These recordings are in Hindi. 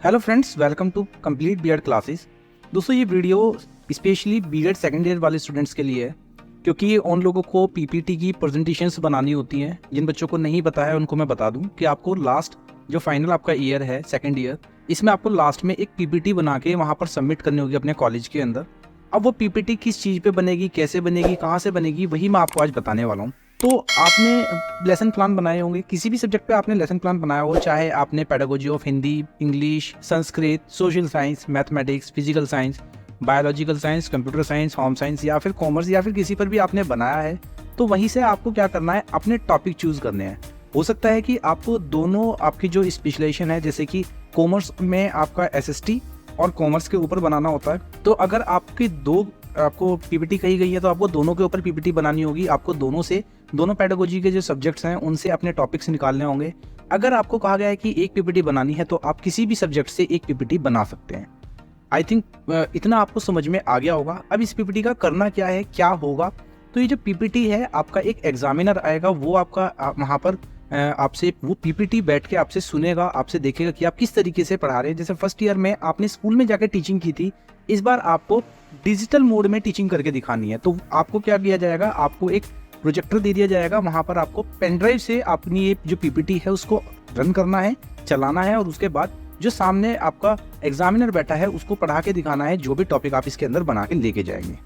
Hello friends, welcome to complete B Ed classes. दोस्तों, ये video specially B Ed second year वाले स्टूडेंट्स के लिए है, क्योंकि उन लोगों को पीपीटी की प्रेजेंटेशंस बनानी होती हैं। जिन बच्चों को नहीं पता है उनको मैं बता दूं कि आपको लास्ट जो फाइनल आपका ईयर है सेकेंड ईयर, इसमें आपको लास्ट में एक पीपीटी बना के वहाँ पर सबमिट करनी होगी अपने कॉलेज के अंदर। अब वो पीपीटी किस चीज़ पे बनेगी, कैसे बनेगी, कहाँ से बनेगी, वही मैं आपको आज बताने वाला हूँ। तो आपने लेसन प्लान बनाए होंगे, किसी भी सब्जेक्ट पे आपने लेसन प्लान बनाया हो, चाहे आपने pedagogy of Hindi, English, Sanskrit, social science, mathematics, physical science, biological science, computer science, home science या फिर कॉमर्स या फिर किसी पर भी आपने बनाया है, तो वहीं से आपको क्या करना है, अपने टॉपिक चूज करने हैं। हो सकता है कि आपको दोनों आपकी जो स्पेशलाइजेशन है, जैसे कि कॉमर्स में आपका एसएसटी और कॉमर्स के ऊपर बनाना होता है, तो अगर आपको पीपीटी कही गई है तो आपको दोनों के ऊपर पीपीटी बनानी होगी। आपको दोनों पेडागोजी के जो सब्जेक्ट्स हैं उनसे अपने टॉपिक्स निकालने होंगे। अगर आपको कहा गया है कि एक पीपीटी बनानी है तो आप किसी भी सब्जेक्ट से एक पीपीटी बना सकते हैं। आई थिंक इतना आपको समझ में आ गया होगा। अब इस पीपीटी का करना क्या है, क्या होगा, तो ये जो पीपीटी है, आपका एक एग्जामिनर आएगा, वो आपका वहाँ पर आपसे वो पीपीटी बैठ के आपसे सुनेगा, आपसे देखेगा कि आप किस तरीके से पढ़ा रहे हैं। जैसे फर्स्ट ईयर में आपने स्कूल में जाकर टीचिंग की थी, इस बार आपको डिजिटल मोड में टीचिंग करके दिखानी है। तो आपको क्या किया जाएगा, आपको एक प्रोजेक्टर दे दिया जाएगा, वहाँ पर आपको पेन ड्राइव से अपनी ये जो पीपीटी है उसको रन करना है, चलाना है, और उसके बाद जो सामने आपका एग्जामिनर बैठा है उसको पढ़ा के दिखाना है, जो भी टॉपिक आप इसके अंदर बना के लेके जाएंगे।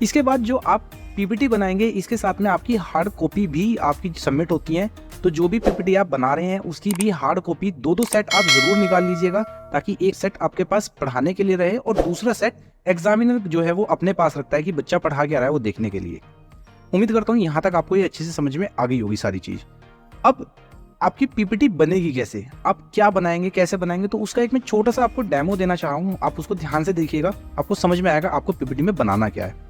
इसके बाद जो आप पीपीटी बनाएंगे, इसके साथ में आपकी हार्ड कॉपी भी आपकी सबमिट होती है। तो जो भी पीपीटी आप बना रहे हैं उसकी भी हार्ड कॉपी दो सेट आप जरूर निकाल लीजिएगा, ताकि एक सेट आपके पास पढ़ाने के लिए रहे और दूसरा सेट एग्जामिनर जो है वो अपने पास रखता है कि बच्चा पढ़ा क्या रहा है वो देखने के लिए। उम्मीद करता हूँ यहाँ तक आपको ये अच्छे से समझ में आ गई होगी सारी चीज। अब आपकी पीपीटी बनेगी कैसे, आप क्या बनाएंगे, कैसे बनाएंगे, तो उसका एक मैं छोटा सा आपको डेमो देना चाह रहा हूँ। आप उसको ध्यान से देखिएगा, आपको समझ में आएगा आपको पीपीटी में बनाना क्या है।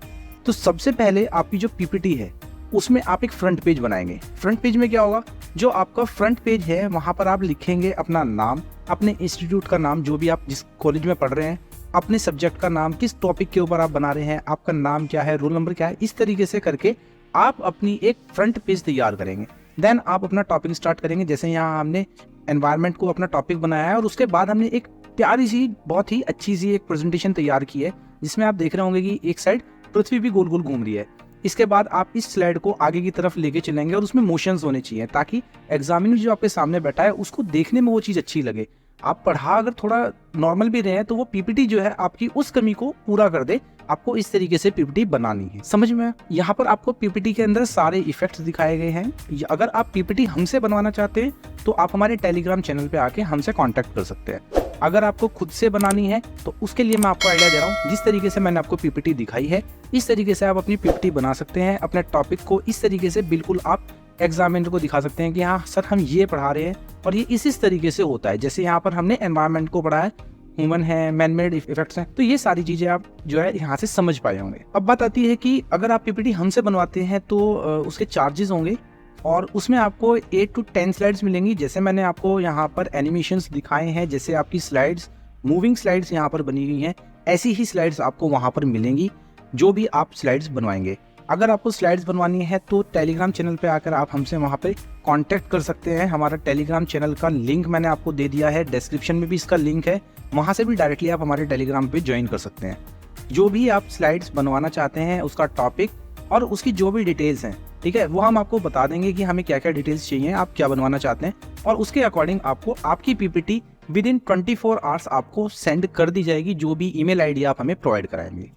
तो सबसे पहले आपकी जो पीपीटी है उसमें आप एक फ्रंट पेज बनाएंगे। फ्रंट पेज में क्या होगा, जो आपका फ्रंट पेज है वहां पर आप लिखेंगे अपना नाम, अपने इंस्टीट्यूट का नाम, जो भी आप जिस कॉलेज में पढ़ रहे हैं, अपने सब्जेक्ट का नाम, किस टॉपिक के ऊपर आप बना रहे हैं, आपका नाम क्या है, रोल नंबर क्या है। इस तरीके से करके आप अपनी एक फ्रंट पेज तैयार करेंगे। देन आप अपना टॉपिक स्टार्ट करेंगे। जैसे यहाँ हमने एनवायरनमेंट को अपना टॉपिक बनाया है, और उसके बाद हमने एक प्यारी सी, बहुत ही अच्छी सी एक प्रेजेंटेशन तैयार की है, जिसमें आप देख रहे होंगे कि एक साइड पृथ्वी भी गोल गोल घूम रही है। इसके बाद आप इस स्लाइड को आगे की तरफ लेके चलेंगे और उसमें मोशंस होने चाहिए, ताकि एग्जामिनर जो आपके सामने बैठा है उसको देखने में वो चीज अच्छी लगे। आप पढ़ा अगर थोड़ा नॉर्मल भी रहे हैं तो वो पीपीटी जो है आपकी उस कमी को पूरा कर दे। आपको इस तरीके से पीपीटी बनानी है, समझ में? यहाँ पर आपको पीपीटी के अंदर सारे इफेक्ट्स दिखाए गए हैं। अगर आप पीपीटी हमसे बनवाना चाहते हैं तो आप हमारे टेलीग्राम चैनल पे आके हमसे कांटेक्ट कर सकते हैं। अगर आपको खुद से बनानी है तो उसके लिए मैं आपको आइडिया दे रहा हूँ। जिस तरीके से मैंने आपको पीपीटी दिखाई है, इस तरीके से आप अपनी पीपीटी बना सकते हैं। अपने टॉपिक को इस तरीके से बिल्कुल आप एग्जामिनर को दिखा सकते हैं कि हाँ सर, हम ये पढ़ा रहे हैं और ये इस तरीके से होता है। जैसे यहाँ पर हमने एनवायरनमेंट को पढ़ा है, ह्यूमन है, मैन मेड इफेक्ट्स हैं, तो ये सारी चीजें आप जो है यहाँ से समझ पाए होंगे। अब बात आती है कि अगर आप पीपीटी हमसे बनवाते हैं तो उसके चार्जेस होंगे, और उसमें आपको 8 to 10 स्लाइड्स मिलेंगी। जैसे मैंने आपको यहाँ पर एनिमेशंस दिखाए हैं, जैसे आपकी स्लाइड्स, मूविंग स्लाइड्स यहाँ पर बनी हुई हैं, ऐसी ही स्लाइड्स आपको वहाँ पर मिलेंगी जो भी आप स्लाइड्स बनवाएंगे। अगर आपको स्लाइड्स बनवानी है तो टेलीग्राम चैनल पे आकर आप हमसे वहाँ पे कांटेक्ट कर सकते हैं। हमारा टेलीग्राम चैनल का लिंक मैंने आपको दे दिया है, डिस्क्रिप्शन में भी इसका लिंक है, वहाँ से भी डायरेक्टली आप हमारे टेलीग्राम पे ज्वाइन कर सकते हैं। जो भी आप स्लाइड्स बनवाना चाहते हैं, उसका टॉपिक और उसकी जो भी डिटेल्स हैं, ठीक है, वो हम आपको बता देंगे कि हमें क्या क्या डिटेल्स चाहिए, आप क्या बनवाना चाहते हैं, और उसके अकॉर्डिंग आपको आपकी पीपीटी विद इन 24 आवर्स आपको सेंड कर दी जाएगी, जो भी ईमेल आईडी आप हमें प्रोवाइड कराएंगे।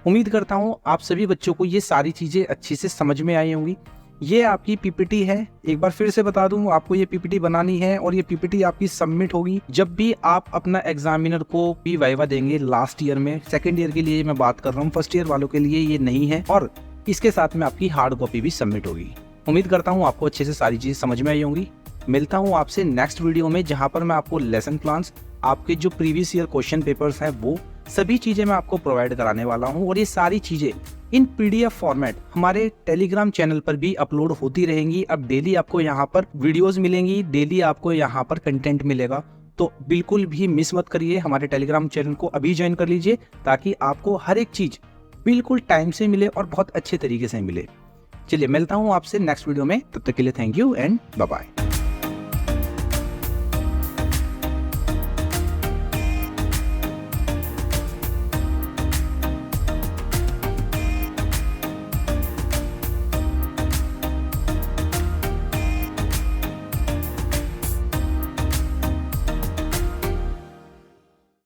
उम्मीद करता हूँ आप सभी बच्चों को ये सारी चीज़ें अच्छी से समझ में आई होंगी। ये आपकी पीपीटी है, एक बार फिर से बता दूं, आपको ये पीपीटी बनानी है और ये पीपीटी आपकी सबमिट होगी जब भी आप अपना एग्जामिनर को भी वाइवा देंगे लास्ट ईयर में। सेकेंड ईयर के लिए मैं बात कर रहा हूँ, फर्स्ट ईयर वालों के लिए ये नहीं है, और इसके साथ में आपकी हार्ड कॉपी भी सबमिट होगी। उम्मीद करता हूँ आपको अच्छे से सारी चीज़ समझ में आई होंगी। मिलता हूँ आपसे नेक्स्ट वीडियो में, जहाँ पर मैं आपको लेसन प्लान्स, आपके जो प्रीवियस ईयर क्वेश्चन पेपर्स हैं, वो सभी चीजें मैं आपको प्रोवाइड कराने वाला हूं, और ये सारी चीजें इन पीडीएफ फॉर्मेट हमारे टेलीग्राम चैनल पर भी अपलोड होती रहेंगी। अब डेली आपको यहाँ पर वीडियोस मिलेंगी, डेली आपको यहाँ पर कंटेंट मिलेगा, तो बिल्कुल भी मिस मत करिए। हमारे टेलीग्राम चैनल को अभी ज्वाइन कर लीजिए, ताकि आपको हर एक चीज बिल्कुल टाइम से मिले और बहुत अच्छे तरीके से मिले। चलिए मिलता हूँ आपसे नेक्स्ट वीडियो में, तब तक के लिए thank you and bye bye.